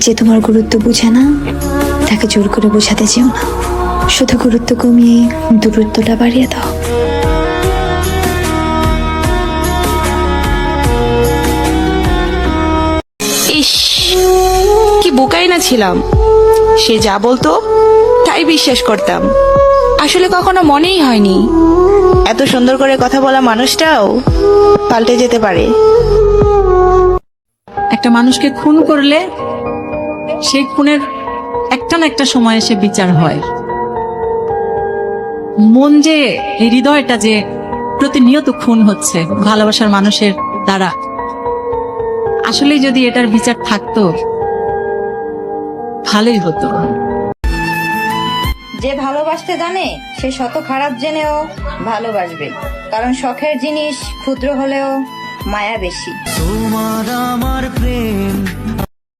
যে তোমার গুরুত্ব বুঝে না তাকে জোর করে বোঝাতে চেও না, শুধু গুরুত্ব কমিয়ে দূরত্বটা বাড়িয়ে দাও। ইস, কি বোকাই না ছিলাম। সে যা বলতো তাই বিশ্বাস করতাম। আসলে কখনো মনেই হয়নি এত সুন্দর করে কথা বলা মানুষটাও পাল্টে যেতে পারে। একটা মানুষকে খুন করলে সেই খুনের একটা না একটা সময় এসে বিচার হয়। মন যে, এই হৃদয়টা যে প্রতিনিয়ত খুন হচ্ছে ভালোবাসার মানুষের দ্বারা, আসলে যদি এটার বিচার থাকতো ভালোই হতো। যে ভালোবাসতে জানে সে শত খারাপ জেনেও ভালোবাসবে, কারণ শখের জিনিস ক্ষুদ্র হলেও মায়া বেশি। তোমার আমার প্রেম